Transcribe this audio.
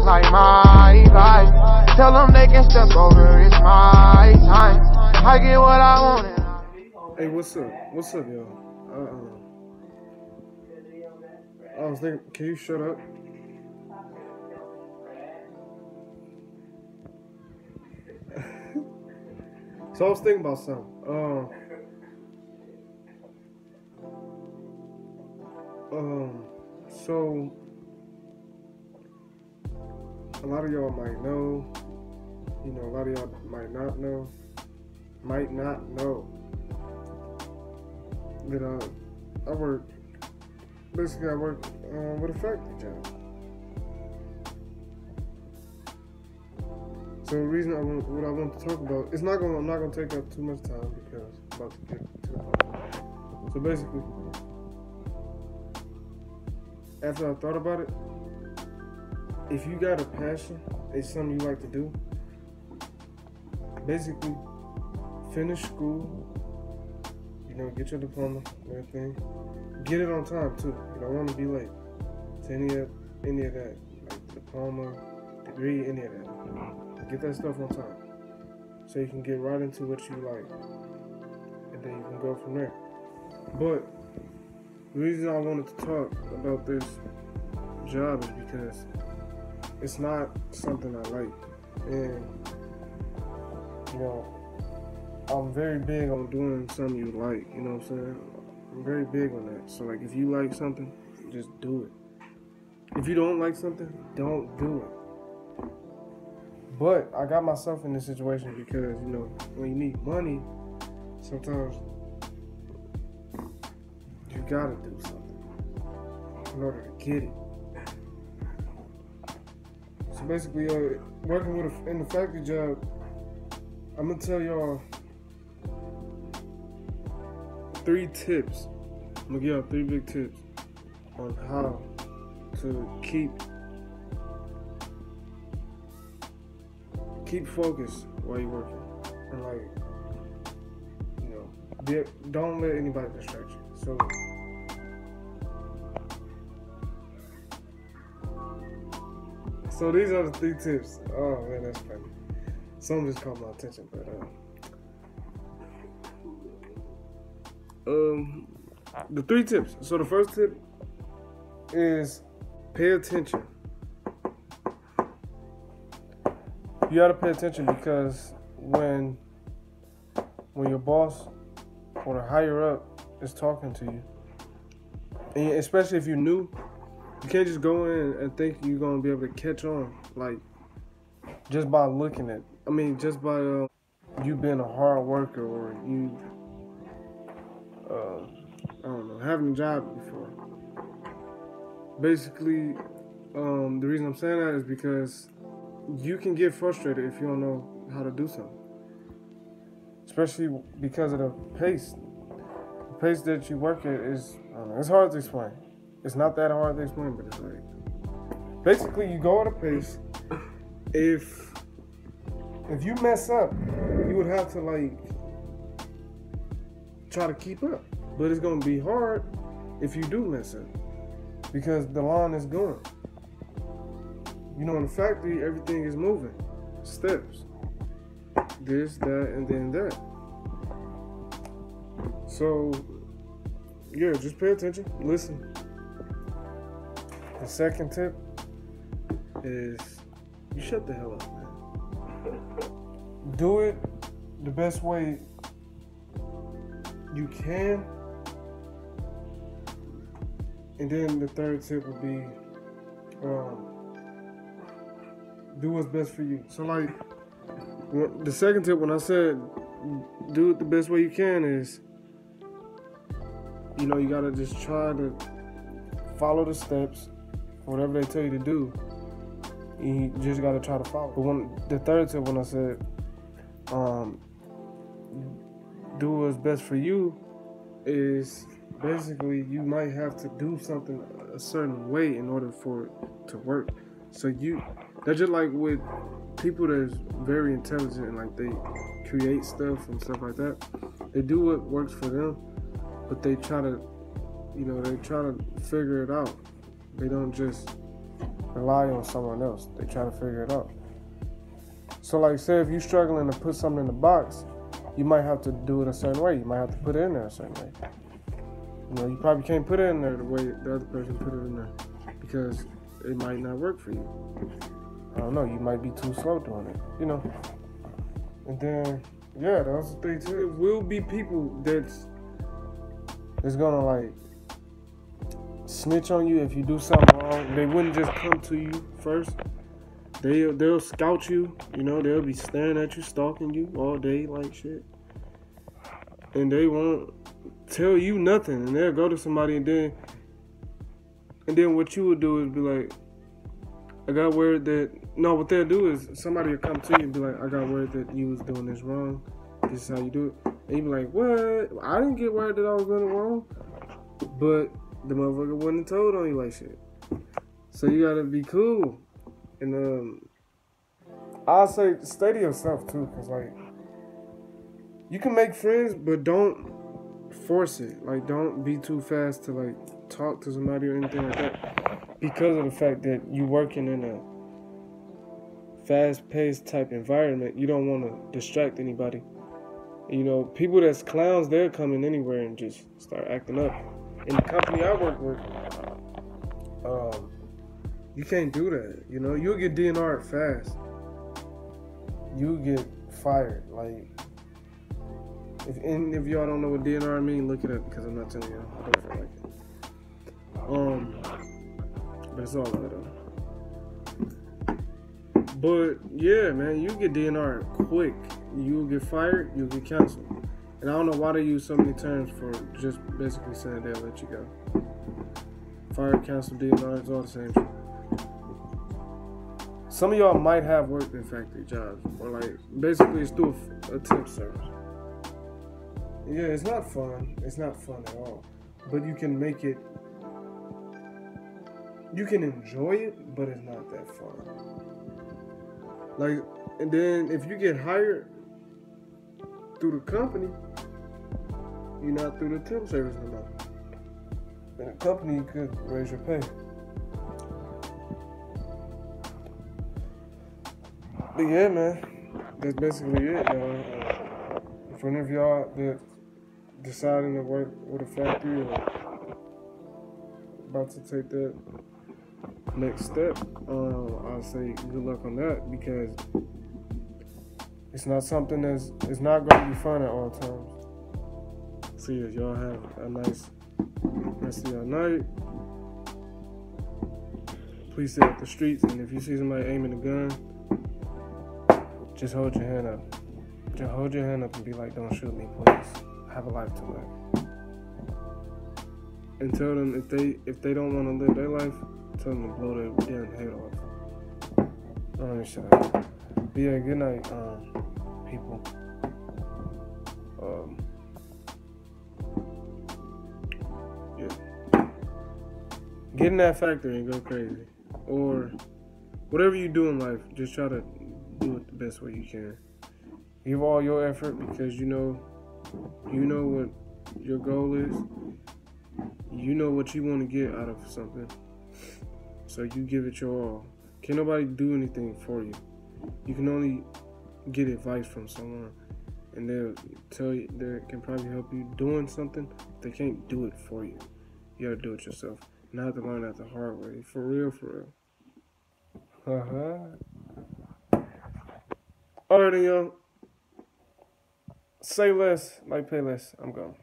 like my life. Tell them they can step over, it's my time. I get what I want and Hey, what's up? What's up, y'all? I was thinking, can you shut up? So I was thinking about something. So a lot of y'all might know, a lot of y'all might not know that I work with a factory job. So the reason what I want to talk about, I'm not gonna take up too much time because I'm about to get to the point. So basically, after I thought about it, if you got a passion, it's something you like to do, basically finish school, get your diploma and everything. Get it on time too. You don't want to be late to any of that, like diploma, degree, any of that. Get that stuff on time so you can get right into what you like, and then you can go from there. But the reason I wanted to talk about this job is because it's not something I like, and I'm very big on doing something you like. You know what I'm saying? I'm very big on that. So like, if you like something, just do it. If you don't like something, don't do it. But I got myself in this situation because, when you need money, sometimes you gotta do something in order to get it. So basically, working in the factory job, I'm gonna tell y'all 3 tips. I'm gonna give y'all 3 big tips on how to keep focused while you're working, and don't let anybody distract you. So these are the 3 tips. Oh man, that's funny. Some just caught my attention, but the 3 tips. So the first tip is pay attention. You gotta pay attention because when your boss or the higher up is talking to you, and especially if you're new, you can't just go in and think you're gonna be able to catch on, like just by looking at. Just by you being a hard worker or you, having a job before. Basically, the reason I'm saying that is because you can get frustrated if you don't know how to do something, especially because of the pace. The pace that you work at is, it's hard to explain. It's not that hard to explain, but it's like, basically you go at a pace. If you mess up, you would have to try to keep up, but it's gonna be hard if you do mess up because the line is going. In the factory, everything is moving. Steps. This, that, and then that. So, yeah, just pay attention. Listen. The second tip is you shut the hell up, man. Do it the best way you can. And then the third tip would be do what's best for you. So the second tip, when I said do it the best way you can, is you gotta just try to follow the steps, whatever they tell you to do. You just gotta try to follow. But the third tip, when I said do what's best for you, is basically you might have to do something a certain way in order for it to work. So that's just like with people that's very intelligent and they create stuff and stuff like that. They do what works for them, but they try to figure it out. They don't just rely on someone else. They try to figure it out. So like say if you're struggling to put something in the box, you might have to do it a certain way. You might have to put it in there a certain way. You know, you probably can't put it in there the way the other person put it in there because it might not work for you. I don't know, you might be too slow doing it, you know. And then, yeah, that's the thing too. It will be people that's gonna like snitch on you if you do something wrong. They wouldn't just come to you first. They'll scout you, you know, they'll be staring at you, stalking you all day like shit. And they won't tell you nothing. And they'll go to somebody and then what you would do is be like, I got word that, no, what they'll do is somebody will come to you and be like, I got word that you was doing this wrong. This is how you do it. And you be like, what? I didn't get word that I was doing it wrong. But the motherfucker wouldn't have told on you like shit. So you gotta be cool. And I'll say stay to yourself too, cause like you can make friends, but don't force it. Like don't be too fast to like talk to somebody or anything like that, because of the fact that you working in a fast-paced type environment. You don't want to distract anybody. You know, people that's clowns, they're coming anywhere and just start acting up. In the company I work with, you can't do that. You know, you'll get DNR'd fast. You'll get fired. Like, if any of y'all don't know what DNR mean, look it up because I'm not telling y'all. I don't feel like it. But it's all good though. But yeah, man, you get DNR'd quick. You'll get fired. You'll get canceled. And I don't know why they use so many terms for just basically saying they'll let you go. Fired, canceled, DNR, it's all the same shit. Some of y'all might have worked in factory jobs, or like basically it's through a temp service. Yeah, it's not fun. It's not fun at all. But you can make it. You can enjoy it, but it's not that fun. Like, and then if you get hired through the company, you're not through the temp service no more. And the company could raise your pay. But yeah, man, that's basically it, y'all. For any of y'all that deciding to work with a factory or about to take that next step, I'll say good luck on that, because it's not something it's not going to be fun at all times. So yeah, y'all have a nice rest of your night. Please stay off the streets, and if you see somebody aiming a gun, just hold your hand up. Just hold your hand up and be like, don't shoot me, please. I have a life to live. And tell them if they don't want to live their life, tell them to blow their damn head off. Let me shut up. But yeah, good night, people. Yeah. Get in that factory and go crazy. Or whatever you do in life, just try to do it the best way you can. Give all your effort, because you know what your goal is. You know what you want to get out of something. So you give it your all. Can't nobody do anything for you. You can only get advice from someone, and they'll tell you, they can probably help you doing something. They can't do it for you. You gotta do it yourself. And I have to learn that the hard way. For real, for real. Alright, y'all. Say less, like pay less. I'm gone.